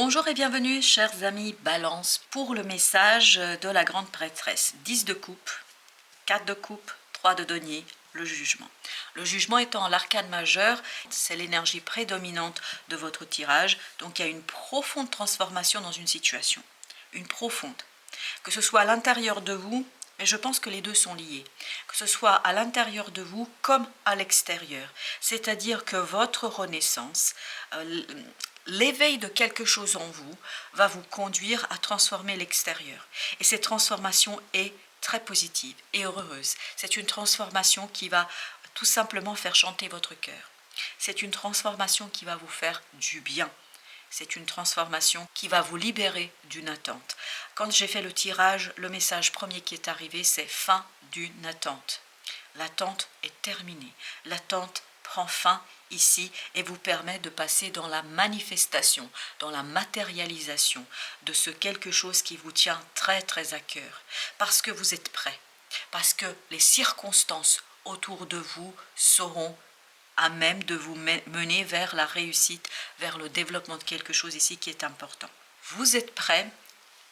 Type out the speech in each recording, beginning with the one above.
Bonjour et bienvenue, chers amis Balance, pour le message de la grande prêtresse. 10 de coupe, 4 de coupe, 3 de denier, le jugement. Le jugement étant l'arcane majeur, c'est l'énergie prédominante de votre tirage. Donc il y a une profonde transformation dans une situation. Une profonde. Que ce soit à l'intérieur de vous, et je pense que les deux sont liés, que ce soit à l'intérieur de vous comme à l'extérieur. C'est-à-dire que votre renaissance, l'éveil de quelque chose en vous va vous conduire à transformer l'extérieur. Et cette transformation est très positive et heureuse. C'est une transformation qui va tout simplement faire chanter votre cœur. C'est une transformation qui va vous faire du bien. C'est une transformation qui va vous libérer d'une attente. Quand j'ai fait le tirage, le message premier qui est arrivé, c'est fin d'une attente. L'attente est terminée. L'attente prend fin ici et vous permet de passer dans la manifestation, dans la matérialisation de ce quelque chose qui vous tient très très à cœur. Parce que vous êtes prêt. Parce que les circonstances autour de vous seront à même de vous mener vers la réussite, vers le développement de quelque chose ici qui est important. Vous êtes prêts,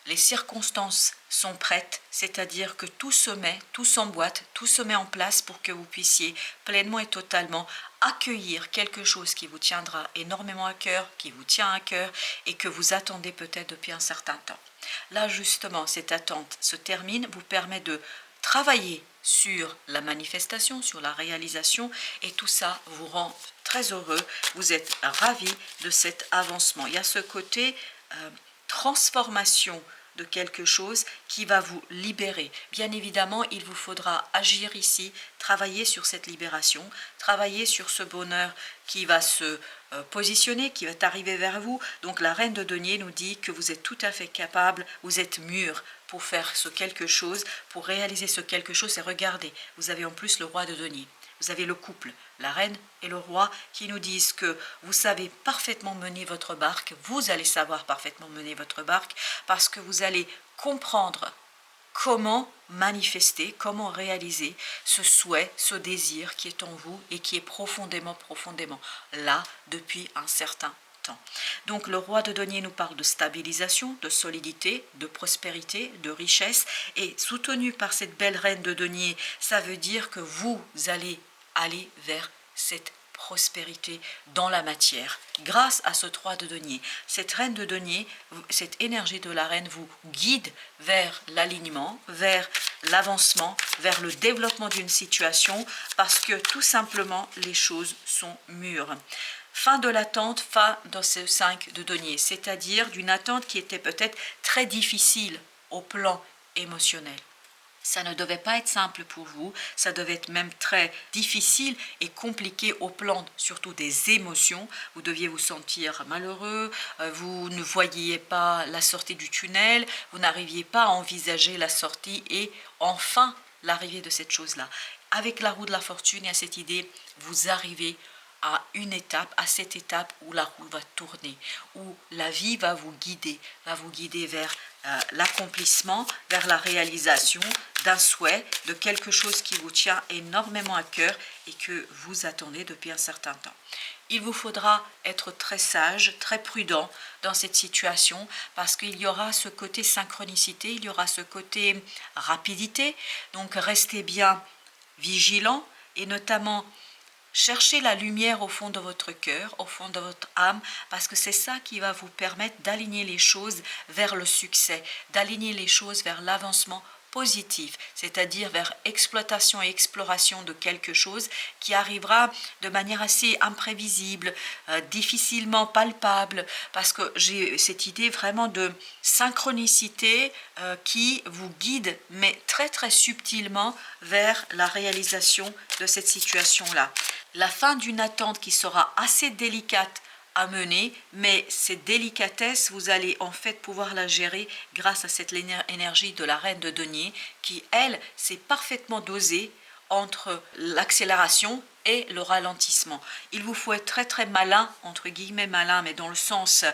les circonstances sont prêtes, c'est-à-dire que tout se met, tout s'emboîte, tout se met en place pour que vous puissiez pleinement et totalement accueillir quelque chose qui vous tiendra énormément à cœur, qui vous tient à cœur et que vous attendez peut-être depuis un certain temps. Là, justement, cette attente se termine, vous permet de travailler sur la manifestation, sur la réalisation, et tout ça vous rend très heureux, vous êtes ravis de cet avancement. Il y a ce côté transformation de quelque chose qui va vous libérer. Bien évidemment, il vous faudra agir ici, travailler sur cette libération, travailler sur ce bonheur qui va se positionner, qui va arriver vers vous. Donc la reine de denier nous dit que vous êtes tout à fait capable, vous êtes mûr pour faire ce quelque chose, pour réaliser ce quelque chose. Et regardez, vous avez en plus le roi de denier. Vous avez le couple, la reine et le roi, qui nous disent que vous savez parfaitement mener votre barque, vous allez savoir parfaitement mener votre barque, parce que vous allez comprendre comment manifester, comment réaliser ce souhait, ce désir qui est en vous et qui est profondément, profondément là depuis un certain temps. Donc le roi de denier nous parle de stabilisation, de solidité, de prospérité, de richesse, et soutenu par cette belle reine de denier, ça veut dire que vous allez aller vers cette prospérité dans la matière, grâce à ce 3 de denier. Cette reine de denier, cette énergie de la reine vous guide vers l'alignement, vers l'avancement, vers le développement d'une situation, parce que tout simplement les choses sont mûres. Fin de l'attente, fin de ce 5 de denier, c'est-à-dire d'une attente qui était peut-être très difficile au plan émotionnel. Ça ne devait pas être simple pour vous, ça devait être même très difficile et compliqué au plan surtout des émotions. Vous deviez vous sentir malheureux, vous ne voyiez pas la sortie du tunnel, vous n'arriviez pas à envisager la sortie et enfin l'arrivée de cette chose-là. Avec la roue de la fortune et à cette idée, vous arrivez à une étape, à cette étape où la roue va tourner, où la vie va vous guider vers l'accomplissement, vers la réalisation d'un souhait, de quelque chose qui vous tient énormément à cœur et que vous attendez depuis un certain temps. Il vous faudra être très sage, très prudent dans cette situation parce qu'il y aura ce côté synchronicité, il y aura ce côté rapidité, donc restez bien vigilant et notamment cherchez la lumière au fond de votre cœur, au fond de votre âme, parce que c'est ça qui va vous permettre d'aligner les choses vers le succès, d'aligner les choses vers l'avancement positif, c'est-à-dire vers exploitation et exploration de quelque chose qui arrivera de manière assez imprévisible, difficilement palpable, parce que j'ai cette idée vraiment de synchronicité qui vous guide, mais très très subtilement vers la réalisation de cette situation-là. La fin d'une attente qui sera assez délicate à mener, mais cette délicatesse, vous allez en fait pouvoir la gérer grâce à cette énergie de la reine de denier qui, elle, sait parfaitement doser entre l'accélération et le ralentissement. Il vous faut être très très malin, entre guillemets malin, mais dans le sens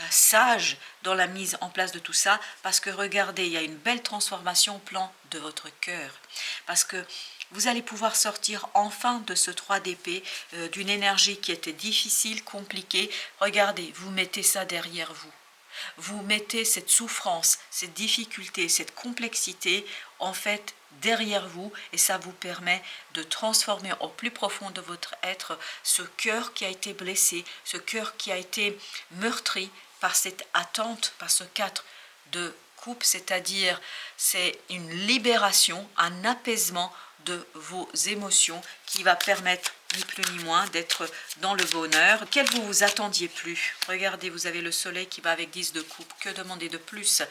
sage dans la mise en place de tout ça, parce que regardez, il y a une belle transformation au plan de votre cœur, parce que vous allez pouvoir sortir enfin de ce 3 d'épée, d'une énergie qui était difficile, compliquée. Regardez, vous mettez ça derrière vous. Vous mettez cette souffrance, cette difficulté, cette complexité, en fait, derrière vous, et ça vous permet de transformer au plus profond de votre être ce cœur qui a été blessé, ce cœur qui a été meurtri par cette attente, par ce 4 de coupe, c'est-à-dire c'est une libération, un apaisement de vos émotions qui va permettre ni plus ni moins d'être dans le bonheur auquel vous vous attendiez plus. Regardez, vous avez le soleil qui va avec 10 de coupe, que demander de plus?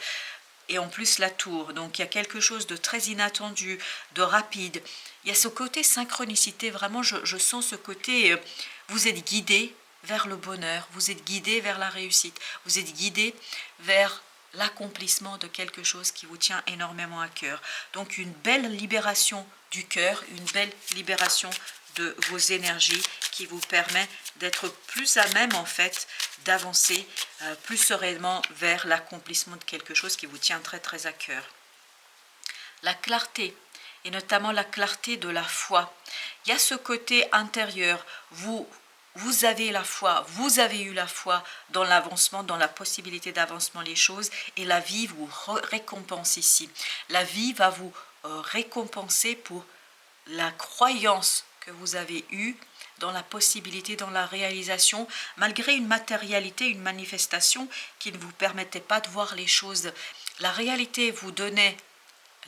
Et en plus la tour, donc il y a quelque chose de très inattendu, de rapide. Il y a ce côté synchronicité, vraiment je sens ce côté, vous êtes guidé vers le bonheur, vous êtes guidé vers la réussite, vous êtes guidé vers l'accomplissement de quelque chose qui vous tient énormément à cœur. Donc une belle libération du cœur, une belle libération de vos énergies qui vous permet d'être plus à même en fait d'avancer plus sereinement vers l'accomplissement de quelque chose qui vous tient très très à cœur. La clarté, et notamment la clarté de la foi. Il y a ce côté intérieur, vous avez la foi, vous avez eu la foi dans l'avancement, dans la possibilité d'avancement les choses, et la vie vous récompense ici. La vie va vous récompenser pour la croyance que vous avez eue dans la possibilité, dans la réalisation, malgré une matérialité, une manifestation qui ne vous permettait pas de voir les choses. La réalité vous donnait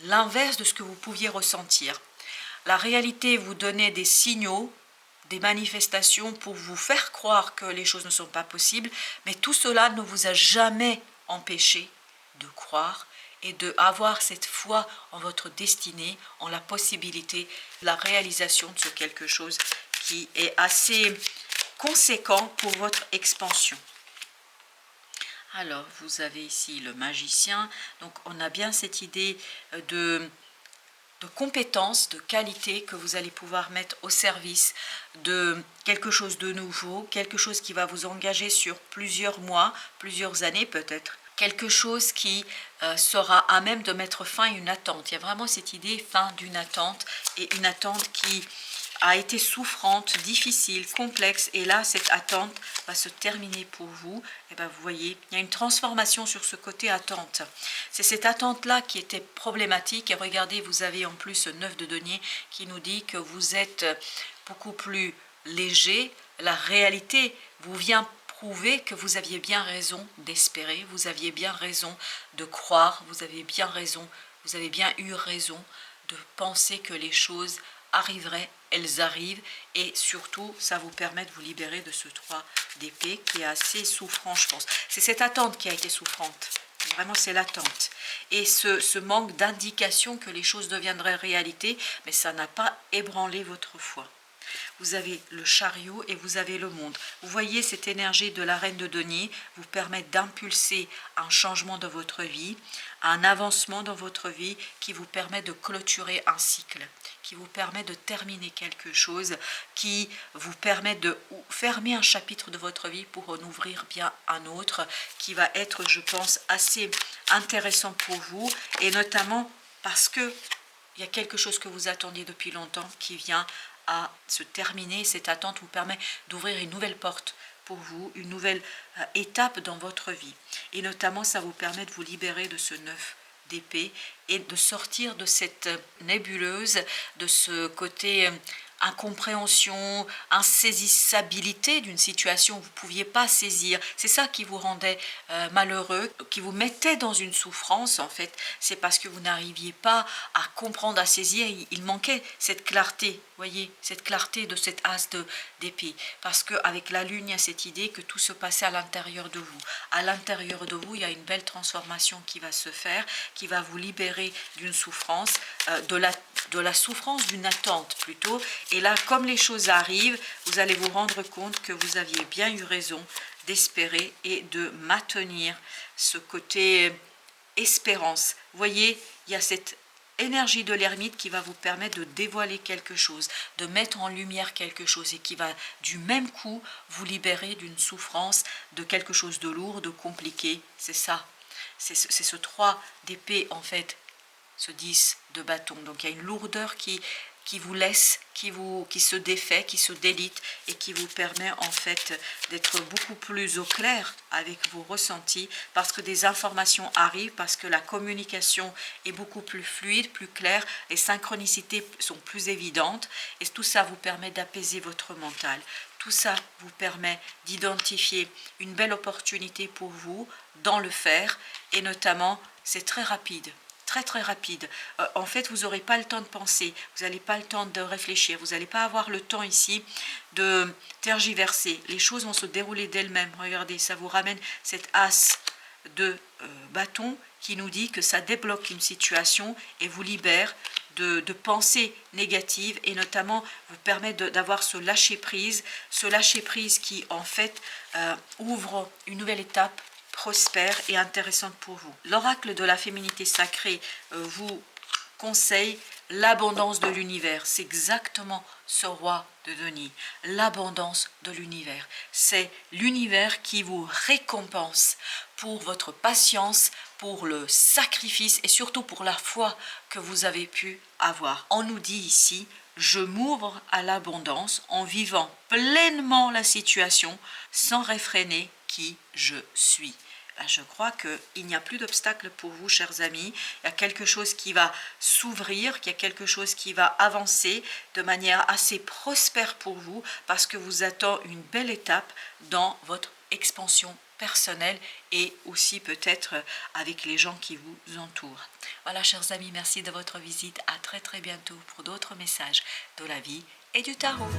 l'inverse de ce que vous pouviez ressentir. La réalité vous donnait des signaux, des manifestations pour vous faire croire que les choses ne sont pas possibles, mais tout cela ne vous a jamais empêché de croire et d'avoir cette foi en votre destinée, en la possibilité, la réalisation de ce quelque chose qui est assez conséquent pour votre expansion. Alors, vous avez ici le magicien, donc on a bien cette idée de compétences, de qualité que vous allez pouvoir mettre au service de quelque chose de nouveau, quelque chose qui va vous engager sur plusieurs mois, plusieurs années peut-être. Quelque chose qui sera à même de mettre fin à une attente. Il y a vraiment cette idée fin d'une attente, et une attente qui a été souffrante, difficile, complexe, et là cette attente va se terminer pour vous. Et bien vous voyez, il y a une transformation sur ce côté attente. C'est cette attente-là qui était problématique, et regardez, vous avez en plus ce 9 de denier qui nous dit que vous êtes beaucoup plus léger. La réalité vous vient prouver que vous aviez bien raison d'espérer, vous aviez bien raison de croire, vous avez bien eu raison de penser que les choses arriveraient, elles arrivent, et surtout ça vous permet de vous libérer de ce 3 d'épée qui est assez souffrant, je pense. C'est cette attente qui a été souffrante, vraiment c'est l'attente, et ce manque d'indication que les choses deviendraient réalité, mais ça n'a pas ébranlé votre foi. Vous avez le chariot et vous avez le monde. Vous voyez, cette énergie de la reine de denier vous permet d'impulser un changement dans votre vie, un avancement dans votre vie qui vous permet de clôturer un cycle, qui vous permet de terminer quelque chose, qui vous permet de fermer un chapitre de votre vie pour en ouvrir bien un autre, qui va être, je pense, assez intéressant pour vous, et notamment parce que il y a quelque chose que vous attendiez depuis longtemps qui vient à se terminer. Cette attente vous permet d'ouvrir une nouvelle porte pour vous, une nouvelle étape dans votre vie. Et notamment, ça vous permet de vous libérer de ce 9 d'épée et de sortir de cette nébuleuse, de ce côté incompréhension, insaisissabilité d'une situation où vous ne pouviez pas saisir. C'est ça qui vous rendait malheureux, qui vous mettait dans une souffrance en fait. C'est parce que vous n'arriviez pas à comprendre, à saisir. Il manquait cette clarté, voyez, cette clarté de cet as d'épée. Parce qu'avec la lune, il y a cette idée que tout se passait à l'intérieur de vous. À l'intérieur de vous, il y a une belle transformation qui va se faire, qui va vous libérer d'une souffrance, de la souffrance d'une attente plutôt. Et là, comme les choses arrivent, vous allez vous rendre compte que vous aviez bien eu raison d'espérer et de maintenir ce côté espérance. Vous voyez, il y a cette énergie de l'ermite qui va vous permettre de dévoiler quelque chose, de mettre en lumière quelque chose, et qui va du même coup vous libérer d'une souffrance, de quelque chose de lourd, de compliqué. C'est ça, c'est ce 3 d'épée en fait, ce 10 de bâton. Donc il y a une lourdeur qui qui vous laisse, qui se défait, qui se délite et qui vous permet en fait d'être beaucoup plus au clair avec vos ressentis parce que des informations arrivent, parce que la communication est beaucoup plus fluide, plus claire, les synchronicités sont plus évidentes et tout ça vous permet d'apaiser votre mental. Tout ça vous permet d'identifier une belle opportunité pour vous dans le faire et notamment c'est très rapide. Très très rapide. En fait, vous n'aurez pas le temps de penser, vous n'allez pas le temps de réfléchir, vous n'allez pas avoir le temps ici de tergiverser. Les choses vont se dérouler d'elles-mêmes. Regardez, ça vous ramène cet as de bâton qui nous dit que ça débloque une situation et vous libère de pensées négatives et notamment vous permet d'avoir ce lâcher-prise qui en fait ouvre une nouvelle étape prospère et intéressante pour vous. L'oracle de la féminité sacrée vous conseille l'abondance de l'univers. C'est exactement ce roi de denier, l'abondance de l'univers. C'est l'univers qui vous récompense pour votre patience, pour le sacrifice et surtout pour la foi que vous avez pu avoir. On nous dit ici, je m'ouvre à l'abondance en vivant pleinement la situation sans réfréner qui je suis. Je crois qu'il n'y a plus d'obstacle pour vous, chers amis. Il y a quelque chose qui va s'ouvrir, qu'il y a quelque chose qui va avancer de manière assez prospère pour vous parce que vous attend une belle étape dans votre expansion personnelle et aussi peut-être avec les gens qui vous entourent. Voilà, chers amis, merci de votre visite. À très très bientôt pour d'autres messages de la vie et du tarot.